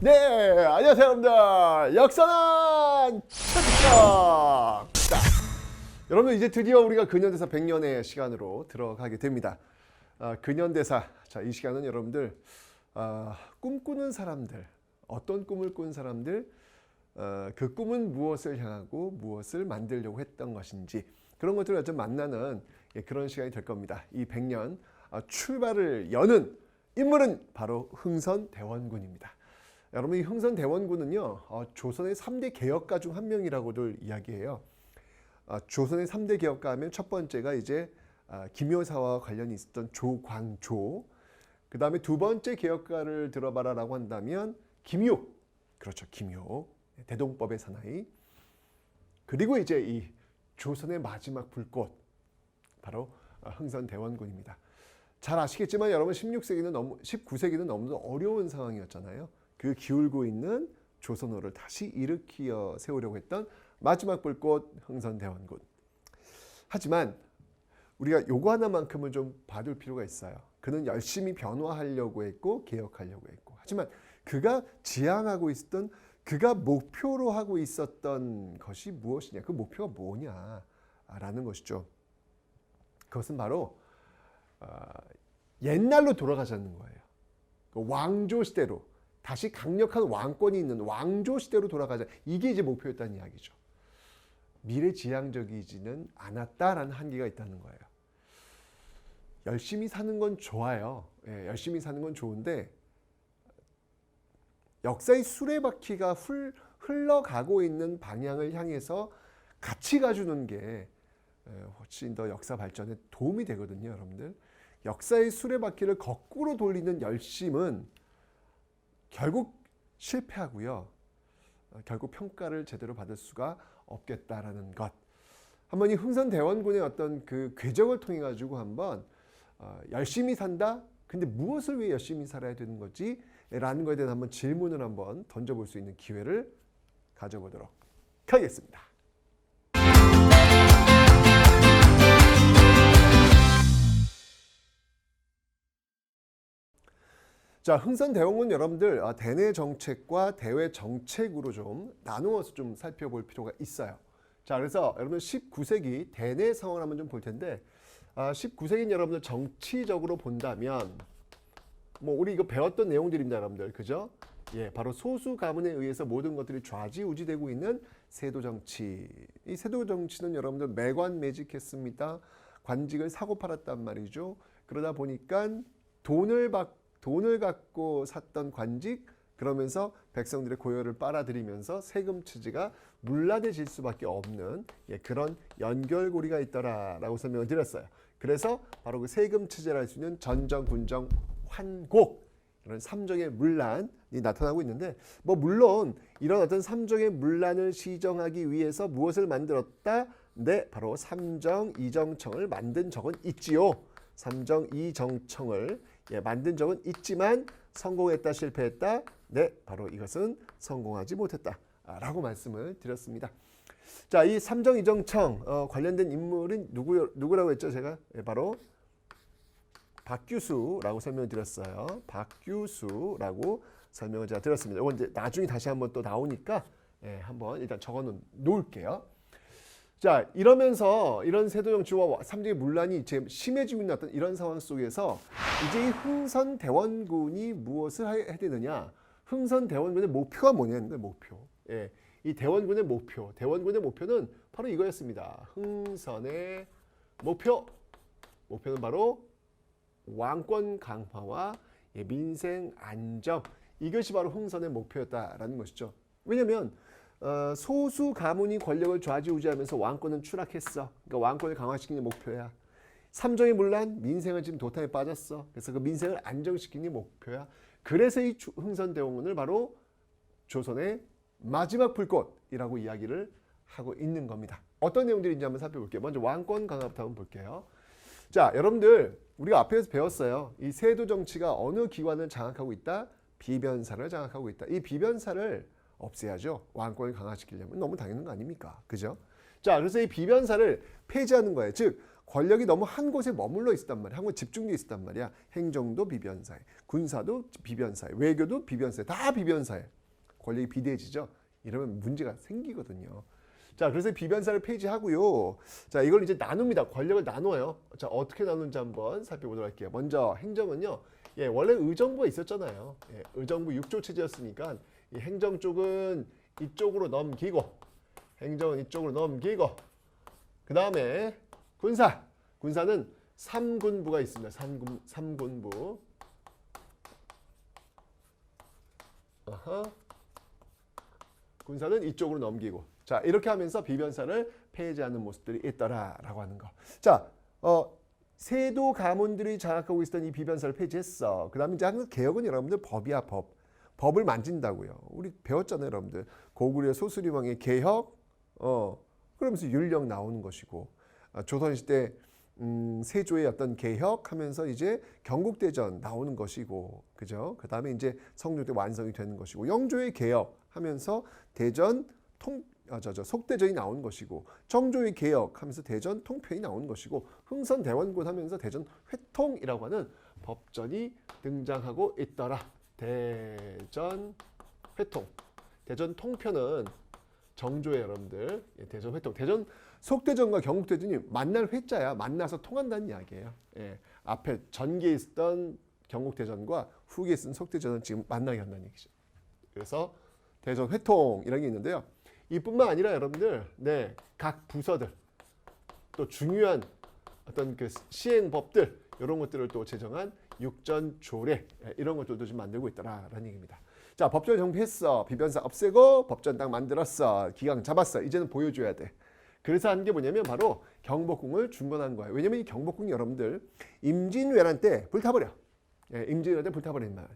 네, 안녕하세요 여러분들. 역사는 차트다. 여러분 이제 드디어 우리가 근현대사 100년의 시간으로 들어가게 됩니다. 근현대사. 자, 이 시간은 여러분들 꿈꾸는 사람들, 어떤 꿈을 꾼 사람들, 그 꿈은 무엇을 향하고 무엇을 만들려고 했던 것인지 그런 것들을 좀 만나는 그런 시간이 될 겁니다. 이 100년 출발을 여는 인물은 바로 흥선대원군입니다. 여러분 이 흥선대원군은요 조선의 3대 개혁가 중 한 명이라고들 이야기해요. 조선의 3대 개혁가 하면 첫 번째가 이제 김효사와 관련이 있었던 조광조, 그 다음에 두 번째 개혁가를 들어봐라라고 한다면 김육, 그렇죠, 김육, 대동법의 사나이. 그리고 이제 이 조선의 마지막 불꽃 바로 흥선대원군입니다. 잘 아시겠지만 여러분 19세기는 너무 어려운 상황이었잖아요. 그 기울고 있는 조선호를 다시 일으켜 세우려고 했던 마지막 불꽃 흥선대원군. 하지만 우리가 요거 하나만큼은 좀 봐둘 필요가 있어요. 그는 열심히 변화하려고 했고 개혁하려고 했고, 하지만 그가 지향하고 있었던, 그가 목표로 하고 있었던 것이 무엇이냐, 그 목표가 뭐냐라는 것이죠. 그것은 바로 옛날로 돌아가자는 거예요. 왕조 시대로, 다시 강력한 왕권이 있는 왕조 시대로 돌아가자. 이게 이제 목표였다는 이야기죠. 미래지향적이지는 않았다라는 한계가 있다는 거예요. 열심히 사는 건 좋아요. 예, 열심히 사는 건 좋은데 역사의 수레바퀴가 흘러가고 있는 방향을 향해서 같이 가주는 게 훨씬 더 역사 발전에 도움이 되거든요, 여러분들. 역사의 수레바퀴를 거꾸로 돌리는 열심은 결국 실패하고요. 결국 평가를 제대로 받을 수가 없겠다라는 것. 한번 이 흥선대원군의 어떤 그 궤적을 통해 가지고 한번 열심히 산다. 근데 무엇을 위해 열심히 살아야 되는 거지? 라는 것에 대한 한번 질문을 한번 던져볼 수 있는 기회를 가져보도록 하겠습니다. 자, 흥선대원군 여러분들 대내 정책과 대외 정책으로 좀 나누어서 좀 살펴볼 필요가 있어요. 자, 그래서 여러분 19세기 대내 상황을 한번 좀 볼 텐데 19세기는 여러분들 정치적으로 본다면 우리 이거 배웠던 내용들입니다, 여러분들. 그죠? 예, 바로 소수 가문에 의해서 모든 것들이 좌지우지되고 있는 세도 정치. 이 세도 정치는 여러분들 매관매직했습니다. 관직을 사고 팔았단 말이죠. 그러다 보니까 돈을 갖고 샀던 관직, 그러면서 백성들의 고열을 빨아들이면서 세금 취지가 문란해질 수밖에 없는 그런 연결고리가 있더라라고 설명을 드렸어요. 그래서 바로 그 세금 취지를 할 수 있는 전정, 군정, 환곡, 이런 삼정의 문란이 나타나고 있는데, 물론 이런 어떤 삼정의 문란을 시정하기 위해서 무엇을 만들었다? 네, 바로 삼정이정청을 만든 적은 있지요. 삼정이정청을 만든 적은 있지만 성공했다, 실패했다? 네, 바로 이것은 성공하지 못했다 라고 말씀을 드렸습니다. 자, 이 삼정이정청 관련된 인물은 누구라고 했죠? 제가 바로 박규수라고 설명을 드렸어요. 박규수라고 설명을 제가 드렸습니다. 이건 이제 나중에 다시 한번 또 나오니까 한번 일단 적어 놓을게요. 자, 이러면서 이런 세도 정치와 삼정의 문란이 이제 심해지고 있는 어떤 이런 상황 속에서 이제 이 흥선대원군이 무엇을 해야 되느냐? 흥선대원군의 목표가 뭐냐는 목표. 예, 이 대원군의 목표는 바로 이거였습니다. 흥선의 목표는 바로 왕권 강화와 민생 안정. 이것이 바로 흥선의 목표였다라는 것이죠. 왜냐하면 소수 가문이 권력을 좌지우지하면서 왕권은 추락했어. 그러니까 왕권을 강화시키는 목표야. 삼정의 문란, 민생은 지금 도탄에 빠졌어. 그래서 그 민생을 안정시키는 목표야. 그래서 이 흥선대원군을 바로 조선의 마지막 불꽃이라고 이야기를 하고 있는 겁니다. 어떤 내용들인지 한번 살펴볼게요. 먼저 왕권 강화부터 한번 볼게요. 자, 여러분들 우리가 앞에서 배웠어요. 이 세도 정치가 어느 기관을 장악하고 있다? 비변사를 장악하고 있다. 이 비변사를 없애야죠. 왕권을 강화시키려면. 너무 당연한 거 아닙니까? 그죠? 자, 그래서 이 비변사를 폐지하는 거예요. 즉 권력이 너무 한 곳에 머물러 있었단 말이야. 한 곳에 집중돼 있었단 말이야. 행정도 비변사회, 군사도 비변사회, 외교도 비변사회, 다 비변사회. 권력이 비대해지죠. 이러면 문제가 생기거든요. 자, 그래서 비변사를 폐지하고요. 자, 이걸 이제 나눕니다. 권력을 나눠요. 자, 어떻게 나누는지 한번 살펴보도록 할게요. 먼저 행정은요. 예, 원래 의정부가 있었잖아요. 예, 의정부 6조 체제였으니까 이 행정 쪽은 이쪽으로 넘기고, 행정은 이쪽으로 넘기고, 그 다음에 군사는 3군부가 있습니다. 3군부. 군사는 이쪽으로 넘기고. 자, 이렇게 하면서 비변사를 폐지하는 모습들이 있더라라고 하는 거. 자, 세도 가문들이 장악하고 있었던 이 비변사를 폐지했어. 그 다음에 이제 하는 개혁은 여러분들 법이야, 법. 법을 만진다고요. 우리 배웠잖아요, 여러분들. 고구려 소수리왕의 개혁, 그러면서 율령 나오는 것이고, 조선시대 세조의 어떤 개혁하면서 이제 경국대전 나오는 것이고, 그죠? 그 다음에 이제 성조대 완성이 되는 것이고, 영조의 개혁하면서 대전 속대전이 나온 것이고, 정조의 개혁하면서 대전 통편이 나온 것이고, 흥선대원군 하면서 대전 회통이라고 하는 법전이 등장하고 있더라. 대전 회통. 대전 통편은 정조의 여러분들, 대전 회통. 대전 속대전과 경국대전이 만날 회자야. 만나서 통한다는 이야기예요. 예, 앞에 전기에 있었던 경국대전과 후기에 있었던 속대전은 지금 만나게 한다는 얘기죠. 그래서 대전 회통이라는 게 있는데요. 이뿐만 아니라 여러분들, 네, 각 부서들 또 중요한 어떤 그 시행법들 이런 것들을 또 제정한 육전조례 이런 것들도 좀 만들고 있더라라는 얘기입니다. 자, 법전 정비했어. 비변사 없애고 법전 딱 만들었어. 기강 잡았어. 이제는 보여줘야 돼. 그래서 한 게 뭐냐면 바로 경복궁을 중건한 거예요. 왜냐면 이 경복궁이 여러분들 임진왜란 때 불타버려. 예, 임진왜란 때 불타버린 말.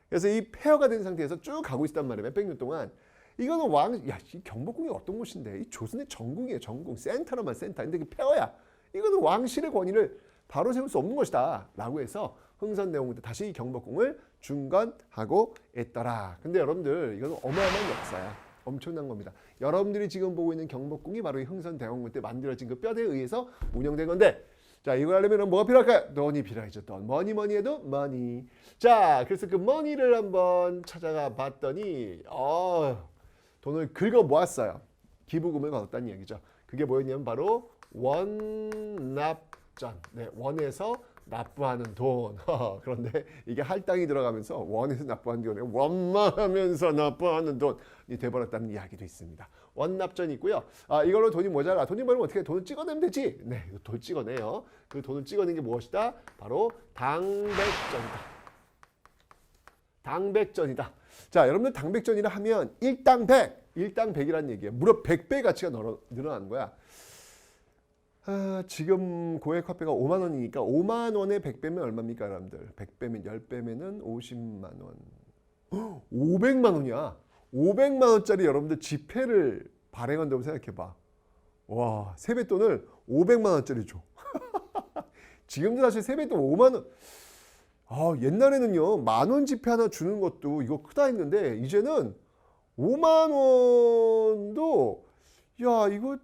그래서 이 폐허가 된 상태에서 쭉 가고 있단 말이에요. 몇백 년 동안. 이거는 이 경복궁이 어떤 곳인데? 이 조선의 전궁이에요. 전궁. 센터로만 센터. 근데 그 폐허야. 이거는 왕실의 권위를 바로 세울 수 없는 것이다. 라고 해서 흥선대원군 때 다시 이 경복궁을 중건하고 있더라. 근데 여러분들 이거는 어마어마한 역사야. 엄청난 겁니다. 여러분들이 지금 보고 있는 경복궁이 바로 이 흥선대원군 때 만들어진 그 뼈대에 의해서 운영된 건데, 자, 이거 하려면 뭐가 필요할까요? 돈이 필요하죠. 돈. 뭐니 해도 머니. 자, 그래서 그 머니를 한번 찾아가 봤더니 돈을 긁어 모았어요. 기부금을 받았다는 얘기죠. 그게 뭐였냐면 바로 원납전. 네, 원에서 납부하는 돈. 그런데 이게 할당이 들어가면서 원에서 납부하는 돈이 원만하면서 납부하는 돈이 돼버렸다는 이야기도 있습니다. 원납전이 있고요. 이걸로 돈이 모자라. 돈이 모자라면 어떻게 돈을 찍어내면 되지? 네, 돈 찍어내요. 그 돈을 찍어낸 게 무엇이다? 바로 당백전이다. 당백전이다. 자, 여러분들 당백전이라 하면 일당 100이라는 얘기예요. 무려 100배 가치가 늘어나는 거야. 지금 고액 화폐가 5만 원이니까 5만 원에 100배면 얼마입니까, 여러분들? 100배면 10배면은 50만 원. 500만 원이야. 500만 원짜리 여러분들 지폐를 발행한다고 생각해 봐. 와, 세뱃돈을 500만 원짜리 줘. 지금도 사실 세뱃돈 5만 원. 옛날에는요. 만원 지폐 하나 주는 것도 이거 크다 했는데 이제는 5만 원도 야, 이거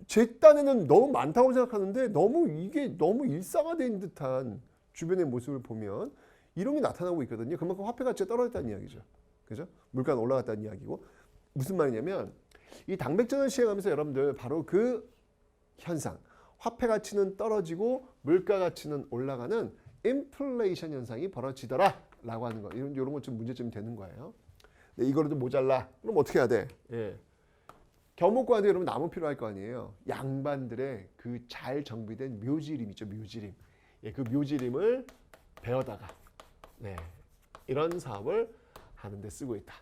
제 딴에는 너무 많다고 생각하는데 이게 너무 일상화된 듯한 주변의 모습을 보면 이런 게 나타나고 있거든요. 그만큼 화폐 가치가 떨어졌다는 이야기죠. 그죠? 물가는 올라갔다는 이야기고. 무슨 말이냐면 이 당백전을 시행하면서 여러분들 바로 그 현상, 화폐 가치는 떨어지고 물가 가치는 올라가는 인플레이션 현상이 벌어지더라 라고 하는 거. 이런 것 좀 문제점이 되는 거예요. 근데 이거라도 모자라. 그럼 어떻게 해야 돼? 예. 경복궁한테 여러분 나무 필요할 거 아니에요. 양반들의 그 잘 정비된 묘지림 있죠. 묘지림. 예, 그 묘지림을 베어다가 네, 이런 사업을 하는데 쓰고 있다.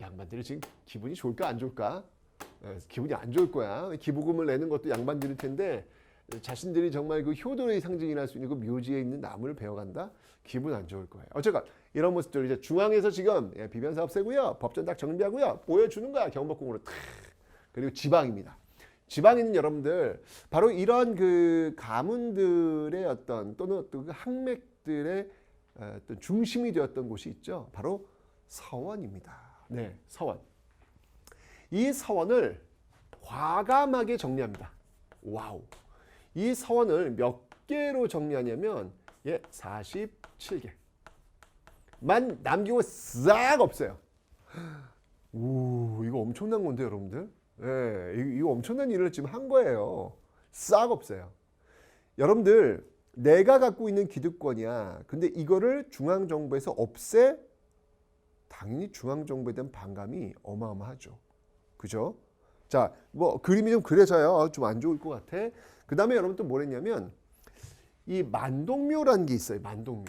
양반들이 지금 기분이 좋을까 안 좋을까? 기분이 안 좋을 거야. 기부금을 내는 것도 양반들일 텐데 자신들이 정말 그 효도의 상징이라 할 수 있는 그 묘지에 있는 나무를 베어간다? 기분 안 좋을 거예요. 어쨌건 이런 모습들 이제 중앙에서 지금 비변사 없애고요. 법전 딱 정비하고요. 보여주는 거야. 경복궁으로. 그리고 지방입니다. 지방에 있는 여러분들 바로 이런 그 가문들의 어떤 또는 그 항맥들의 어떤 중심이 되었던 곳이 있죠. 바로 서원입니다. 네, 서원. 이 서원을 과감하게 정리합니다. 와우. 이 서원을 몇 개로 정리하냐면 47개. 만 남기고 싹 없어요. 오, 이거 엄청난 건데 여러분들. 예, 이거 엄청난 일을 지금 한 거예요. 싹 없어요. 여러분들 내가 갖고 있는 기득권이야. 근데 이거를 중앙정부에서 없애? 당연히 중앙정부에 대한 반감이 어마어마하죠. 그죠? 자, 뭐 그림이 좀 그려져요. 좀 안 좋을 것 같아. 그 다음에 여러분 또 뭐랬냐면 이 만동묘라는 게 있어요. 만동묘.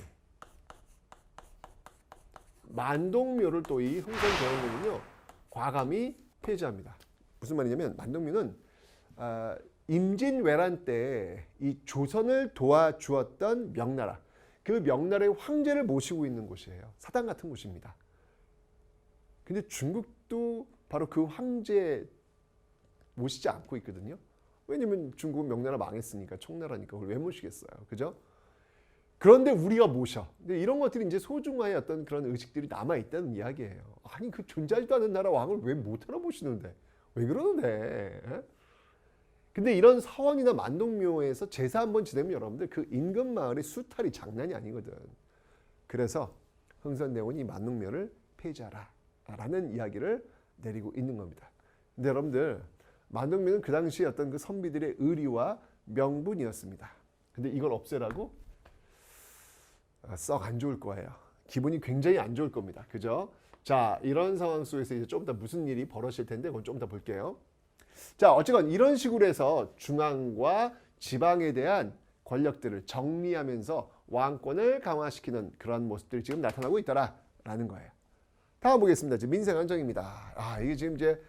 만동묘를 또 이 흥선대원군은요 과감히 폐지합니다. 무슨 말이냐면 만동묘는 임진왜란 때 이 조선을 도와주었던 명나라, 그 명나라의 황제를 모시고 있는 곳이에요. 사당 같은 곳입니다. 근데 중국도 바로 그 황제 모시지 않고 있거든요. 왜냐면 중국은 명나라 망했으니까, 총나라니까 그걸 왜 모시겠어요. 그죠? 그런데 우리가 모셔. 근데 이런 것들이 이제 소중화의 어떤 그런 의식들이 남아있다는 이야기예요. 아니, 그 존재하지도 않는 나라 왕을 왜 못 하나 모시는데? 왜 그러는데? 에? 근데 이런 서원이나 만동묘에서 제사 한번 지내면 여러분들 그 인근 마을의 수탈이 장난이 아니거든. 그래서 흥선대원이 만동묘를 폐지하라 라는 이야기를 내리고 있는 겁니다. 근데 여러분들 만동묘는 그 당시 어떤 그 선비들의 의리와 명분이었습니다. 근데 이걸 없애라고? 썩 안 좋을 거예요. 기분이 굉장히 안 좋을 겁니다. 그죠? 자, 이런 상황 속에서 이제 좀 더 무슨 일이 벌어질 텐데 그건 좀 더 볼게요. 자, 어쨌건 이런 식으로 해서 중앙과 지방에 대한 권력들을 정리하면서 왕권을 강화시키는 그런 모습들이 지금 나타나고 있다라는 거예요. 다음 보겠습니다. 이제 민생 안정입니다. 이게 지금 이제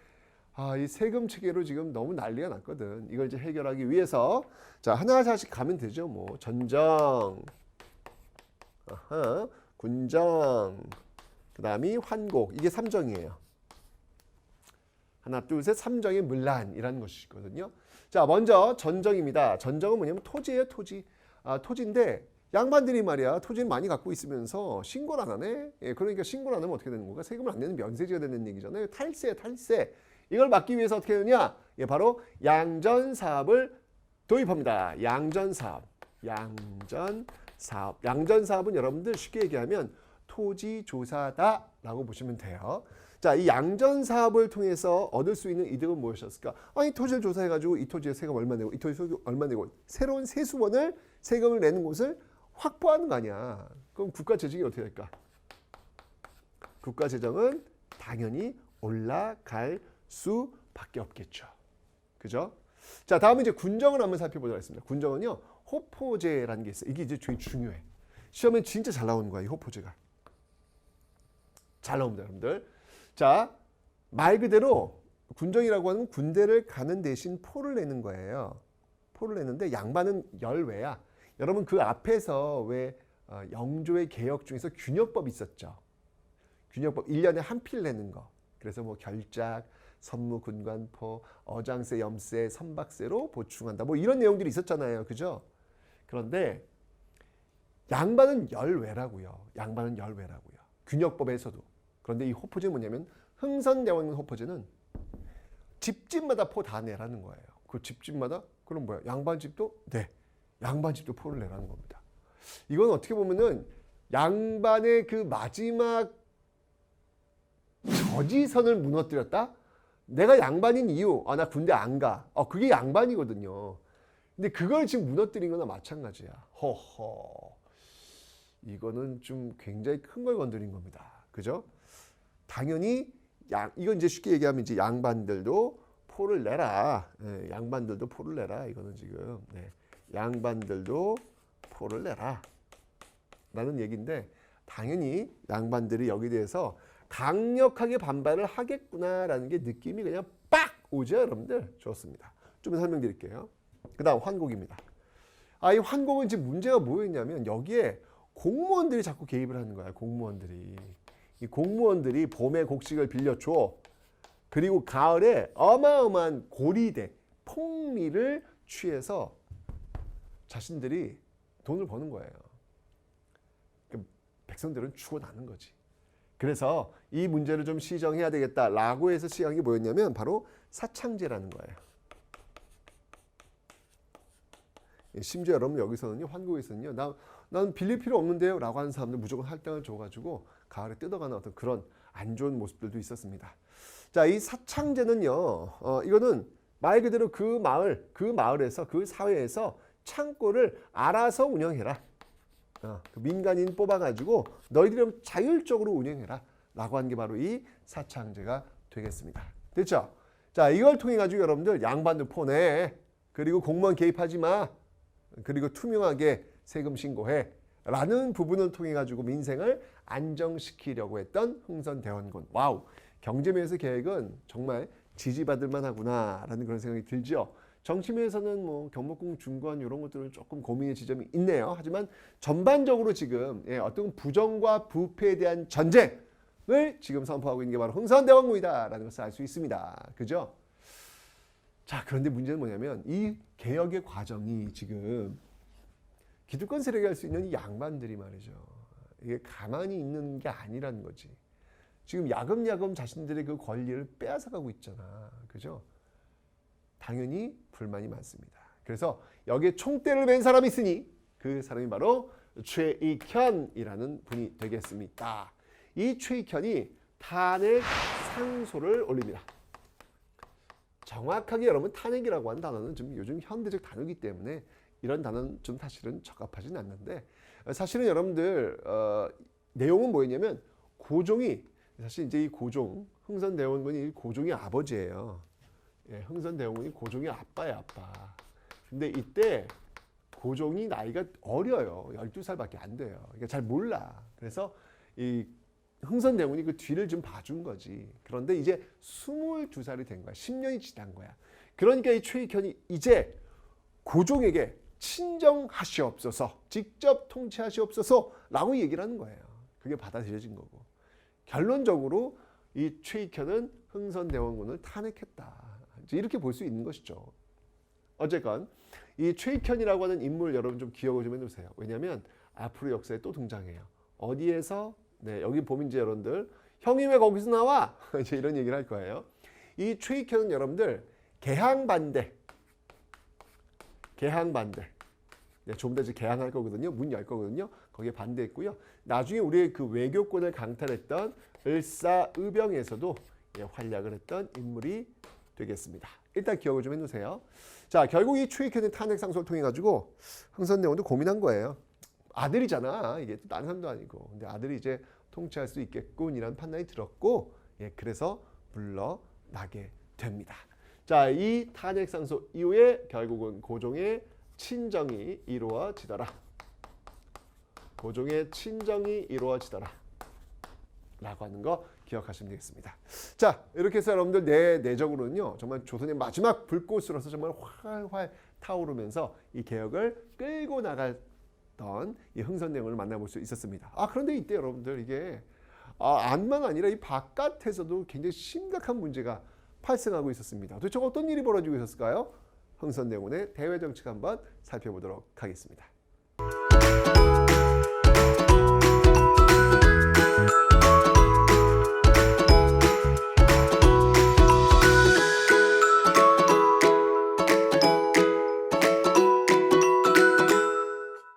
이 세금 체계로 지금 너무 난리가 났거든. 이걸 이제 해결하기 위해서 자, 하나씩 가면 되죠. 뭐 전정, 군정, 그다음이 환곡. 이게 3정이에요. 하나, 둘, 셋, 3정의 문란이라는 것이거든요. 자, 먼저 전정입니다. 전정은 뭐냐면 토지예요, 토지. 토지인데 양반들이 말이야 토지를 많이 갖고 있으면서 신고를 안 하네. 그러니까 신고를 안 하면 어떻게 되는 건가? 세금을 안 내는 면세지가 되는 얘기잖아요. 탈세. 이걸 막기 위해서 어떻게 되느냐? 바로 양전사업을 도입합니다. 양전사업. 양전사업은 여러분들 쉽게 얘기하면 토지조사다라고 보시면 돼요. 자, 이 양전사업을 통해서 얻을 수 있는 이득은 무엇이었을까? 이 토지를 조사해가지고 이 토지에 세금 얼마 내고 이 토지에 얼마 내고 새로운 세수원을 세금을 내는 곳을 확보하는 거 아니야. 그럼 국가 재정이 어떻게 될까? 국가 재정은 당연히 올라갈 수밖에 없겠죠. 그죠? 자, 다음은 이제 군정을 한번 살펴보도록 하겠습니다. 군정은요, 호포제라는 게 있어요. 이게 이제 되게 중요해. 시험에 진짜 잘 나오는 거야, 이 호포제가. 잘 나옵니다, 여러분들. 자, 말 그대로 군정이라고 하는 군대를 가는 대신 포를 내는 거예요. 포를 내는데 양반은 열외야. 여러분 그 앞에서 왜 영조의 개혁 중에서 균역법이 있었죠. 균역법 1년에 한 필 내는 거. 그래서 뭐 결작, 선무, 군관포, 어장세, 염세, 선박세로 보충한다. 뭐 이런 내용들이 있었잖아요. 그죠? 그런데 양반은 열외라고요. 균역법에서도. 그런데 이 호포제는 뭐냐면 흥선대원 호포제는 집집마다 포 다 내라는 거예요. 그 집집마다 그럼 뭐야? 양반집도? 네. 양반집도 포를 내라는 겁니다. 이건 어떻게 보면은 양반의 그 마지막 저지선을 무너뜨렸다? 내가 양반인 이유, 나 군대 안 가. 그게 양반이거든요. 근데 그걸 지금 무너뜨린 거나 마찬가지야. 허허. 이거는 좀 굉장히 큰 걸 건드린 겁니다. 그죠? 당연히 이건 이제 쉽게 얘기하면 이제 양반들도 포를 내라. 네, 양반들도 포를 내라. 이거는 지금 양반들도 포를 내라. 라는 얘기인데 당연히 양반들이 여기에 대해서 강력하게 반발을 하겠구나라는 게 느낌이 그냥 빡 오죠, 여러분들. 좋습니다. 좀 설명드릴게요. 그 다음 환곡입니다. 이 환곡은 지금 문제가 뭐였냐면 여기에 공무원들이 자꾸 개입을 하는 거야. 이 공무원들이 봄에 곡식을 빌려줘. 그리고 가을에 어마어마한 고리대, 폭리를 취해서 자신들이 돈을 버는 거예요. 백성들은 죽어나는 거지. 그래서 이 문제를 좀 시정해야 되겠다라고 해서 시정한 게 뭐였냐면 바로 사창제라는 거예요. 심지어 여러분 여기서는요, 한국에서는요, 난 빌릴 필요 없는데요 라고 하는 사람들 무조건 할당을 줘가지고 가을에 뜯어가는 어떤 그런 안 좋은 모습들도 있었습니다. 자, 이 사창제는요, 이거는 말 그대로 그 마을에서, 그 사회에서 창고를 알아서 운영해라. 그 민간인 뽑아가지고 너희들이 자율적으로 운영해라 라고 하는 게 바로 이 사창제가 되겠습니다. 됐죠? 자, 이걸 통해 가지고 여러분들 양반도 포내, 그리고 공무원 개입하지 마, 그리고 투명하게 세금 신고해 라는 부분을 통해 가지고 민생을 안정시키려고 했던 흥선대원군. 와우, 경제면에서 계획은 정말 지지받을 만하구나 라는 그런 생각이 들죠. 정치면에서는 뭐 경복궁 중건 이런 것들은 조금 고민의 지점이 있네요. 하지만 전반적으로 지금 어떤 부정과 부패에 대한 전쟁을 지금 선포하고 있는 게 바로 흥선대원군이다라는 것을 알 수 있습니다. 그죠? 자, 그런데 문제는 뭐냐면 이 개혁의 과정이 지금 기득권 세력이 할 수 있는 이 양반들이 말이죠. 이게 가만히 있는 게 아니라는 거지. 지금 야금야금 자신들의 그 권리를 빼앗아가고 있잖아. 그죠? 당연히 불만이 많습니다. 그래서 여기에 총대를 맨 사람이 있으니 그 사람이 바로 최익현이라는 분이 되겠습니다. 이 최익현이 탄핵 상소를 올립니다. 정확하게 여러분 탄핵이라고 하는 단어는 좀 요즘 현대적 단어이기 때문에 이런 단어는 좀 사실은 적합하진 않는데, 사실은 여러분들 내용은 뭐였냐면 고종이 사실 이제 이 고종 흥선대원군이 고종의 아버지예요. 흥선대원군이 고종의 아빠예요, 아빠. 근데 이때 고종이 나이가 어려요. 12살밖에 안 돼요. 그러니까 잘 몰라. 그래서 이 흥선대원군이 그 뒤를 좀 봐준 거지. 그런데 이제 22살이 된 거야. 10년이 지난 거야. 그러니까 이 최익현이 이제 고종에게 친정하시옵소서, 직접 통치하시옵소서 라고 얘기를 하는 거예요. 그게 받아들여진 거고. 결론적으로 이 최익현은 흥선대원군을 탄핵했다. 이렇게 볼 수 있는 것이죠. 어쨌건 이 최익현이라고 하는 인물 여러분 좀 기억을 좀 해두세요. 왜냐하면 앞으로 역사에 또 등장해요. 어디에서? 네, 여기 보면 이제 여러분들 형이 왜 거기서 나와? 이제 이런 얘기를 할 거예요. 이 최익현은 여러분들 개항반대. 네, 조금 더 이제 개항할 거거든요. 문 열 거거든요. 거기에 반대했고요. 나중에 우리의 그 외교권을 강탈했던 을사의병에서도 활약을 했던 인물이 되겠습니다. 일단 기억을 좀 해놓으세요. 자, 결국 이 최익현의 탄핵 상소를 통해 가지고 흥선대원도 고민한 거예요. 아들이잖아. 이게 또 다른 사람도 아니고. 근데 아들이 이제 통치할 수 있겠군이라는 판단이 들었고, 그래서 물러나게 됩니다. 자, 이 탄핵 상소 이후에 결국은 고종의 친정이 이루어지더라. 고종의 친정이 이루어지더라. 라고 하는 거 기억하시면 되겠습니다. 자, 이렇게 해서 여러분들 내적으로는요, 정말 조선의 마지막 불꽃으로서 정말 활활 타오르면서 이 개혁을 끌고 나갔던 이 흥선대원군을 만나볼 수 있었습니다. 그런데 이때 여러분들 이게 안만 아니라 이 바깥에서도 굉장히 심각한 문제가 발생하고 있었습니다. 도대체 어떤 일이 벌어지고 있었을까요? 흥선대원군의 대외 정책 한번 살펴보도록 하겠습니다.